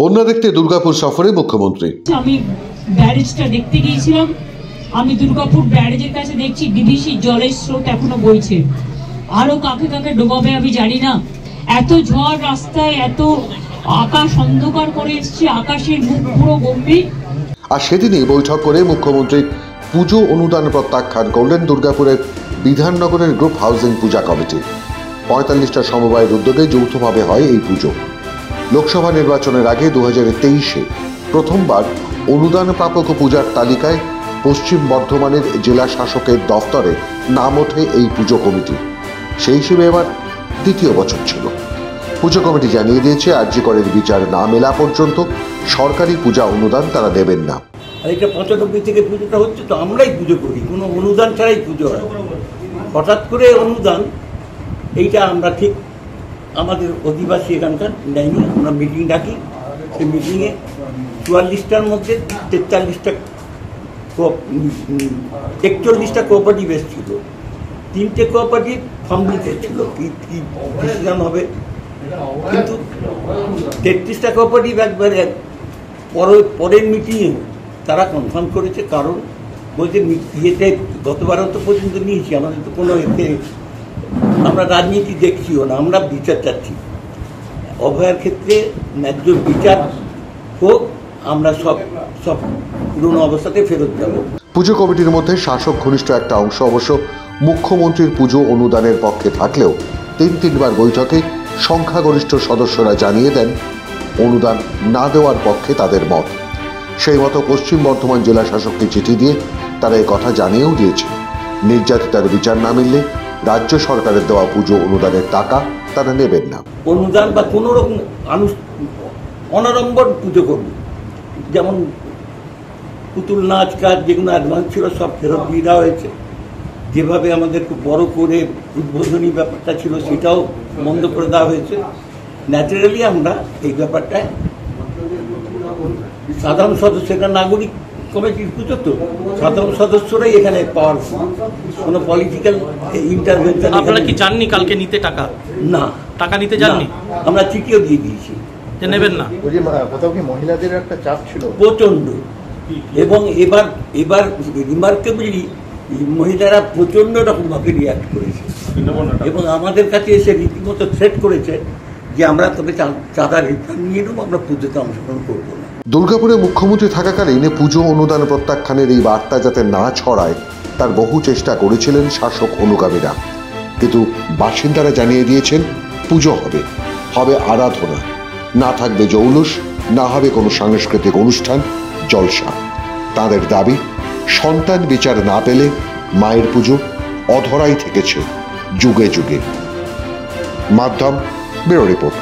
বন্যা দেখতে দুর্গাপুর সফরে মুখ্যমন্ত্রী। আমি ব্যারেজটা দেখতে গিয়েছিলাম। আমি দুর্গাপুর ব্যারেজের কাছে দেখছি ডিভিসি জলের স্রোত এখনো বইছে। আরো কাকে কাকে ডোবাবে আমি জানি না। এত ঝড়, রাস্তায় এত আকাশ অন্ধকার করে এসছে, আকাশের মুখ পুরো গম্ভীর। আর সেদিনই বৈঠক করে মুখ্যমন্ত্রী পুজো অনুদান প্রত্যাখ্যান করলেন দুর্গাপুরের বিধাননগরের গ্রুপ হাউজিং পূজা কমিটি। ৪৫টা সমবায়ের উদ্যোগে যৌথভাবে হয় এই পুজো। লোকসভা নির্বাচনের আগে 2023-এ প্রথমবার অনুদান প্রাপক পূজার তালিকায় পশ্চিম বর্ধমানের জেলা শাসকের দফতরে নাম ওঠে এই পুজো কমিটি। সেই হিসেবে এবার দ্বিতীয় বছর ছিল। পুজো কমিটি জানিয়ে দিয়েছে আরজি করের বিচার না মেলা পর্যন্ত সরকারি পূজা অনুদান তারা দেবেন না। এটা 95 থেকে পুজোটা হচ্ছে, তো আমরাই পুজো করি, কোনো অনুদান ছাড়াই পুজো হয়। হঠাৎ করে অনুদান এইটা আমরা ঠিক আমাদের অধিবাসী এখানকার নেয়নি। আমরা মিটিং ডাকি, সেই মিটিংয়ে 44টার মধ্যে 41টা কোঅপারেটিভ এসেছিল। 3টে কোঅপারেটিভ ফর্ম করছিল কি ডিসিশন হবে, কিন্তু 33টা কোঅপারেটিভ একবারে পরের মিটিংয়ে তারা কনফার্ম করেছে। কারণ বলছে ইয়েতে গতবারও তো পর্যন্ত নিয়েছি, আমাদের তো কোনো এতে আমরা রাজনীতি দেখছিও না, আমরা বিচার চাচ্ছি। অভয়ার ক্ষেত্রে ন্যায্য বিচার হোক, আমরা সব পুরনো অবস্থাতে ফেরত যাব। পুজো কমিটির মধ্যে শাসক ঘনিষ্ঠ একটা অংশ অবশ্য মুখ্যমন্ত্রীর পুজো অনুদানের পক্ষে থাকলেও তিনবার বৈঠকে সংখ্যাগরিষ্ঠ সদস্যরা জানিয়ে দেন অনুদান না দেওয়ার পক্ষে তাদের মত। সেই মতো পশ্চিম বর্ধমান জেলা শাসককে চিঠি দিয়ে তারা এই কথা জানিয়েও দিয়েছে, নির্যাতিতার বিচার না মিললে রাজ্য সরকারের দেওয়া পুজো অনুদানের টাকা তারা নেবেন না। অনুদান বা কোনো রকম অনাড়ম্বর পুজো করবে, যেমন পুতুল নাচ কাজ যেগুলো অ্যাডভান্স ছিল সব ফেরত দিয়ে দেওয়া হয়েছে। যেভাবে আমাদের খুব বড় করে উদ্বোধনী ব্যাপারটা ছিল সেটাও বন্ধ করে দেওয়া হয়েছে। ন্যাচারালি আমরা এই ব্যাপারটায় সাধারণ সদস্যরা, নাগরিক কমিটির পুজো তো সাধারণ সদস্যরাই এখানে পাওয়ারফুল, কোনো পলিটিক্যাল ইন্টারভেনশন। আপনারা কি জাননি কালকে নিতে টাকা? না, টাকা নিতে জাননি। আমরা চিঠিও দিয়ে দিয়েছি যে নেবেন না। কোথাও কি মহিলাদের একটা চাপ ছিল প্রচন্ড, এবং এবার রিমার্কেবলি মহিলারা প্রচন্ড রকমভাবে রিয়াক্ট করেছে এবং আমাদের কাছে এসে রীতিমতো থ্রেট করেছে যে আমরা তবে চাঁদা রিটার্ন নিয়ে নেবো, আমরা পুজোতে অংশগ্রহণ করবো না। দুর্গাপুরে মুখ্যমন্ত্রী থাকাকালীন পুজো অনুদান প্রত্যাখ্যানের এই বার্তা যাতে না ছড়ায় তার বহু চেষ্টা করেছিলেন শাসক অনুগামীরা, কিন্তু বাসিন্দারা জানিয়ে দিয়েছেন পুজো হবে আরাধনা, না থাকবে জৌলুস, না হবে কোনো সাংস্কৃতিক অনুষ্ঠান, জলসা। তাদের দাবি সন্তান বিচার না পেলে মায়ের পুজো অধরাই থেকেছে যুগে যুগে। মাধ্যম ব্যুরো রিপোর্ট।